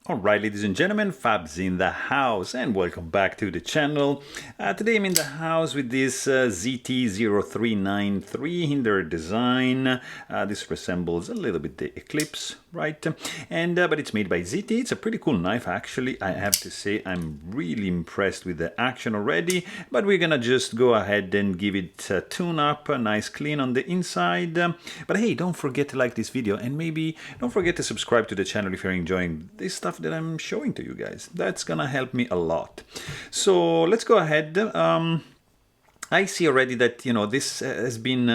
Alright, ladies and gentlemen, Fab's in the house and welcome back to the channel. Today I'm in the house with this ZT0393 Hinder design. This resembles a little bit the Eclipse, right? And but it's made by ZT. It's a pretty cool knife actually. I have to say I'm really impressed with the action already, but we're gonna just go ahead and give it a tune up, a nice clean on the inside. But hey, don't forget to like this video and maybe don't forget to subscribe to the channel if you're enjoying this stuff that I'm showing to you guys. That's gonna help me a lot. So let's go ahead. I see already that, you know, this has been,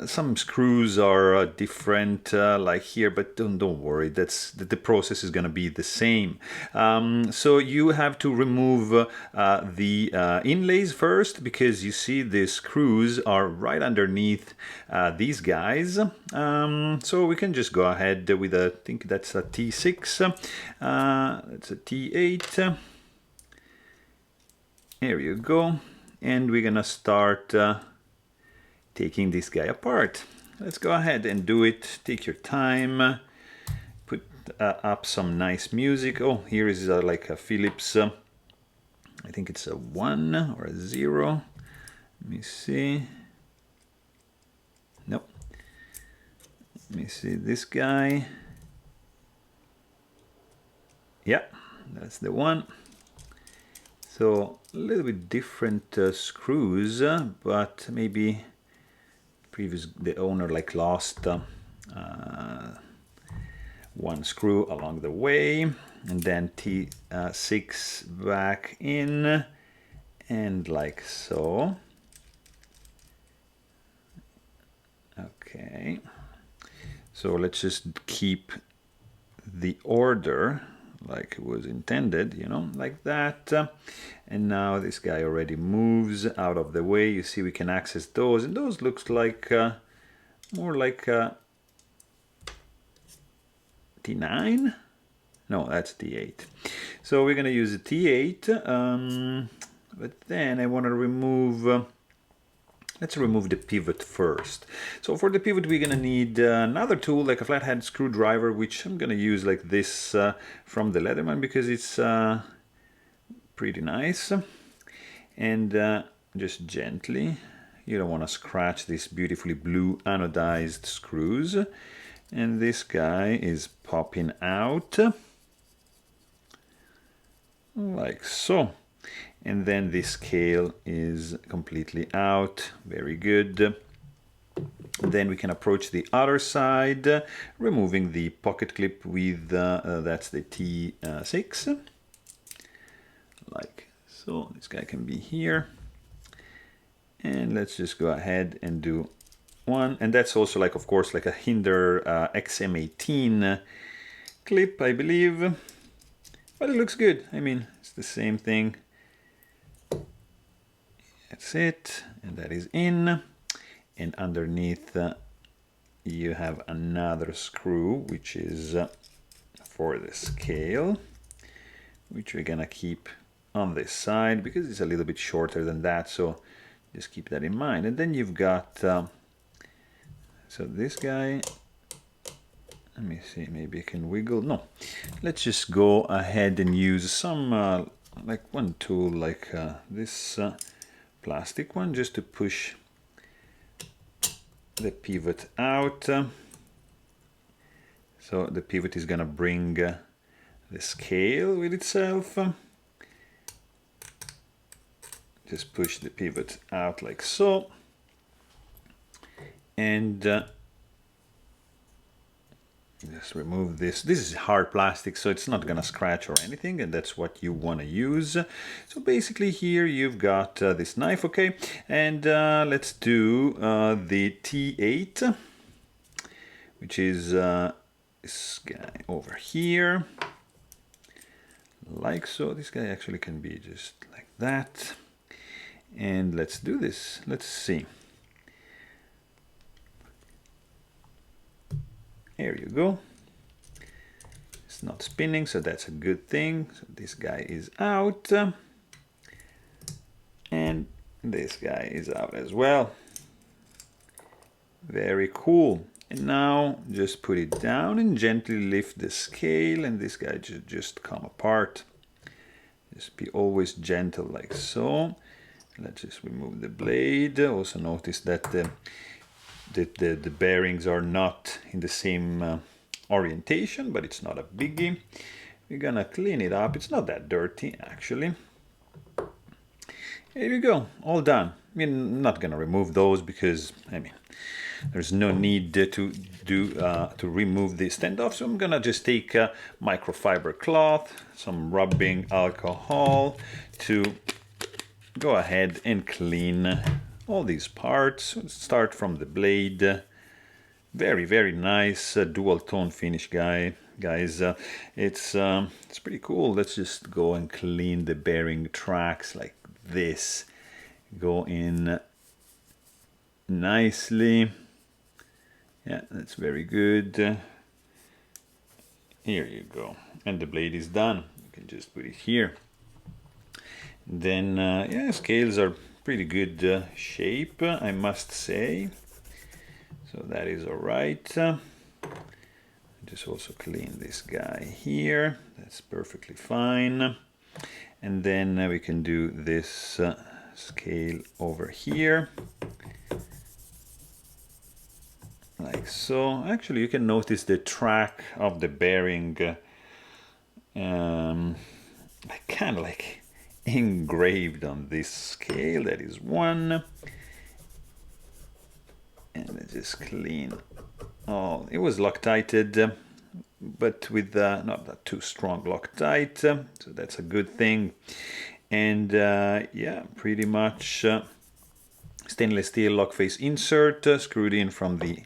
some screws are different like here, but don't worry, the process is going to be the same. So you have to remove the inlays first, because you see the screws are right underneath these guys. So we can just go ahead with I think that's a T6, that's a T8. Here you go. And we're gonna start taking this guy apart. Let's go ahead and do it. Take your time. Put up some nice music. Oh, here is like a Philips. I think it's a 1 or a 0. Let me see. Nope. Let me see this guy. Yeah, that's the one. So a little bit different screws, but maybe the owner like lost one screw along the way, and then T6 back in, and like so. Okay, so let's just keep the order like it was intended, you know, like that. And now this guy already moves out of the way. You see we can access those, and those looks like more like T9. No, that's T8. So we're gonna use a T8, but then I want to remove let's remove the pivot first. So for the pivot we're gonna need another tool, like a flathead screwdriver, which I'm gonna use like this from the Leatherman, because it's pretty nice. And just gently, you don't want to scratch these beautifully blue anodized screws. And this guy is popping out like so. And then this scale is completely out. Very good. Then we can approach the other side, removing the pocket clip with, that's the T6. Like so. This guy can be here. And let's just go ahead and do one. And that's also like, of course, like a Hinder XM18 clip, I believe. But it looks good. I mean, it's the same thing. That's it, and that is in. And underneath you have another screw, which is for the scale, which we're gonna keep on this side because it's a little bit shorter than that, so just keep that in mind. And then you've got so this guy, let me see, maybe I can wiggle. No, let's just go ahead and use some like one tool like this plastic one, just to push the pivot out. So the pivot is gonna bring the scale with itself. Just push the pivot out like so, and just remove this. This is hard plastic, so it's not gonna scratch or anything, and that's what you want to use. So basically here you've got this knife, okay? And let's do the T8, which is this guy over here, like so. This guy actually can be just like that. And let's do this. Let's see. There you go. It's not spinning, so that's a good thing. So this guy is out. And this guy is out as well. Very cool. And now just put it down and gently lift the scale, and this guy should just come apart. Just be always gentle like so. Let's just remove the blade. Also notice that the bearings are not in the same orientation, but it's not a biggie. We're gonna clean it up. It's not that dirty actually. Here you go, all done. I mean, I'm not gonna remove those because, I mean, there's no need to remove the standoff. So I'm gonna just take a microfiber cloth, some rubbing alcohol to go ahead and clean all these parts. Let's start from the blade. Very, very nice dual tone finish, guys. It's pretty cool. Let's just go and clean the bearing tracks like this. Go in nicely. Yeah, that's very good. Here you go. And the blade is done. You can just put it here. Then, yeah, scales are pretty good shape, I must say. So that is all right. Just also clean this guy here. That's perfectly fine. And then we can do this scale over here. Like so. Actually, you can notice the track of the bearing kind of like engraved on this scale. That is one. And let's just clean. Oh, it was Loctited, but with not that too strong Loctite, so that's a good thing. And yeah, pretty much stainless steel lock face insert screwed in from the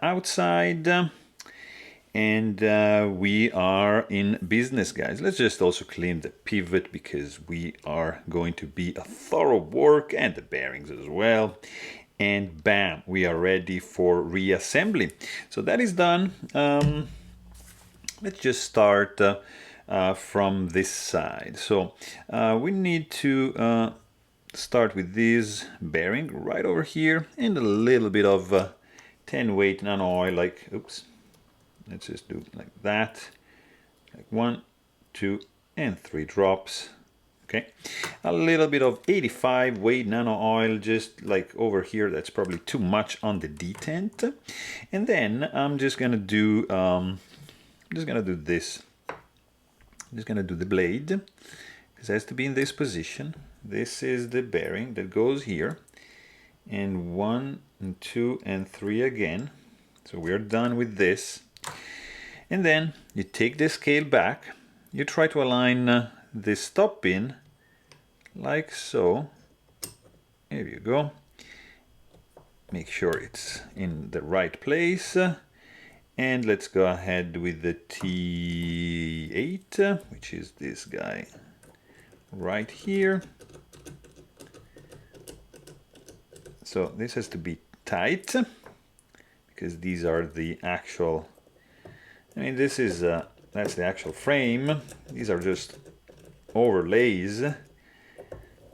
outside. And we are in business, guys. Let's just also clean the pivot because we are going to be a thorough work, and the bearings as well. And bam, we are ready for reassembly. So that is done. Let's just start from this side. So we need to start with this bearing right over here and a little bit of 10 weight nano oil, like, oops. Let's just do it like that, like 1, 2, and 3 drops. Okay, a little bit of 85 weight nano oil, just like over here. That's probably too much on the detent. And then I'm just gonna do this. I'm just gonna do the blade, because it has to be in this position. This is the bearing that goes here, and 1 and 2 and 3 again. So we're done with this. And then you take the scale back, you try to align the stop pin like so. Here you go. Make sure it's in the right place. And let's go ahead with the T8, which is this guy right here. So this has to be tight, because these are the actual, I mean, this is that's the actual frame. These are just overlays.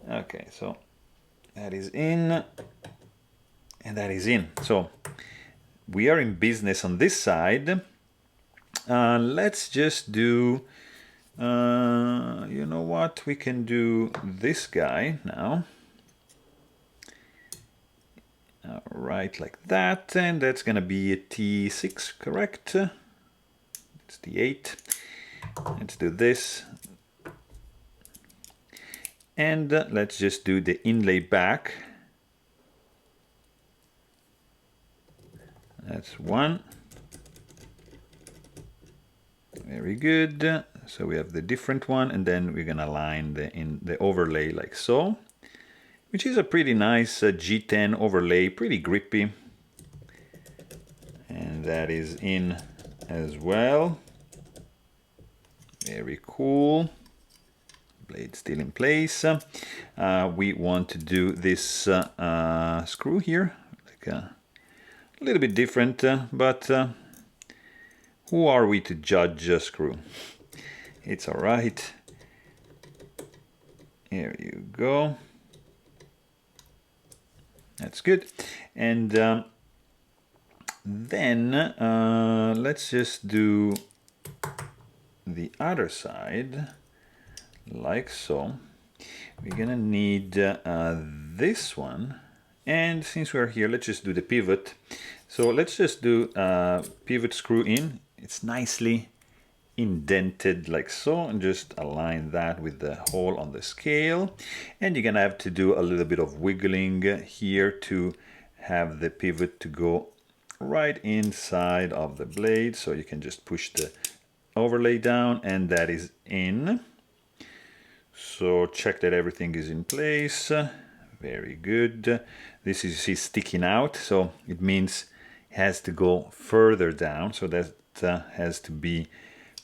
Okay, so that is in, and that is in. So we are in business on this side. Let's just do, you know what? We can do this guy now. All right, like that, and that's gonna be a T6, correct? It's T8. Let's do this. And let's just do the inlay back. That's one. Very good. So we have the different one, and then we're gonna line the overlay like so, which is a pretty nice G10 overlay, pretty grippy. And that is in as well. Very cool. Blade still in place. We want to do this screw here, like a little bit different, but who are we to judge a screw? It's all right. Here you go. That's good. And Then let's just do the other side like so. We're gonna need this one, and since we're here, let's just do the pivot. So let's just do pivot screw in. It's nicely indented like so, and just align that with the hole on the scale. And you're gonna have to do a little bit of wiggling here to have the pivot to go right inside of the blade. So you can just push the overlay down, and that is in. So check that everything is in place. Very good. This is, you see, sticking out, so it means it has to go further down, so that has to be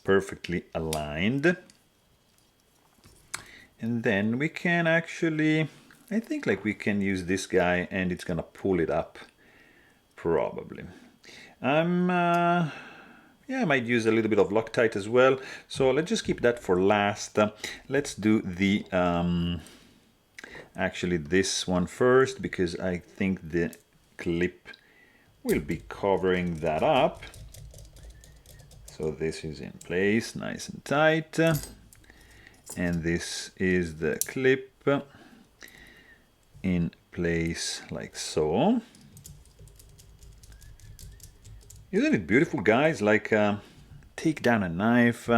perfectly aligned. And then we can actually, I think like we can use this guy and it's gonna pull it up probably. Yeah, I might use a little bit of Loctite as well, so let's just keep that for last. Let's do the actually this one first, because I think the clip will be covering that up. So this is in place, nice and tight, and this is the clip in place like so. Isn't it beautiful, guys? Like take down a knife,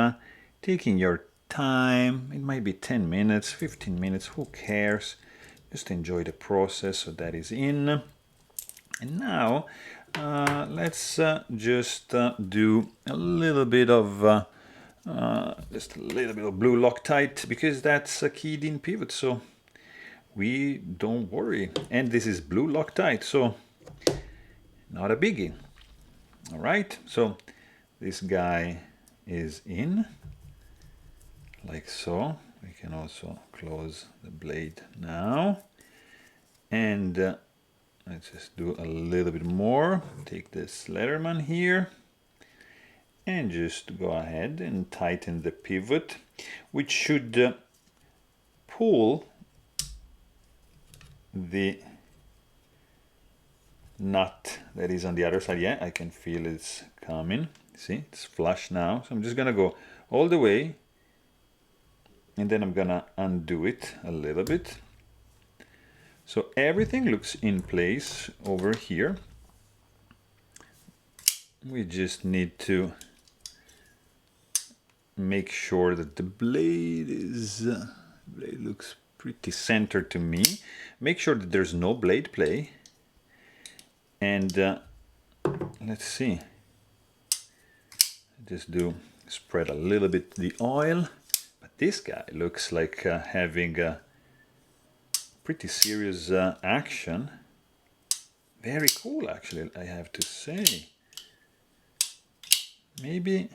taking your time. It might be 10 minutes, 15 minutes, who cares? Just enjoy the process. So that is in. And now let's just do a little bit of blue Loctite, because that's a keyed in pivot, so we don't worry. And this is blue Loctite, so not a biggie. All right, so this guy is in like so. We can also close the blade now, and let's just do a little bit more. Take this Leatherman here and just go ahead and tighten the pivot, which should pull the nut that is on the other side. Yeah, I can feel it's coming. See, it's flush now. So I'm just gonna go all the way, and then I'm gonna undo it a little bit. So everything looks in place over here. We just need to make sure that the blade is blade looks pretty centered to me. Make sure that there's no blade play. And let's see, just do spread a little bit the oil, but this guy looks like having a pretty serious action. Very cool, actually, I have to say. Maybe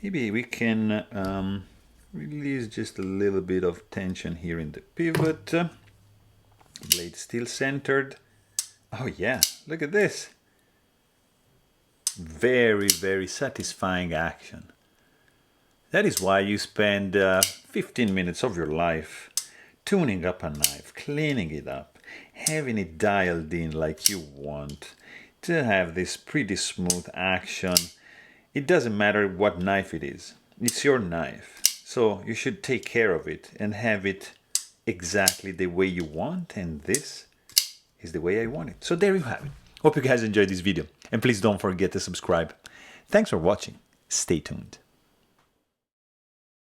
we can release just a little bit of tension here in the pivot. Blade still centered. Oh yeah, look at this. Very, very satisfying action. That is why you spend 15 minutes of your life tuning up a knife, cleaning it up, having it dialed in like you want, to have this pretty smooth action. It doesn't matter what knife it is. It's your knife. So you should take care of it and have it exactly the way you want, and this is the way I want it. So there you have it. Hope you guys enjoyed this video, and please don't forget to subscribe. Thanks for watching. Stay tuned.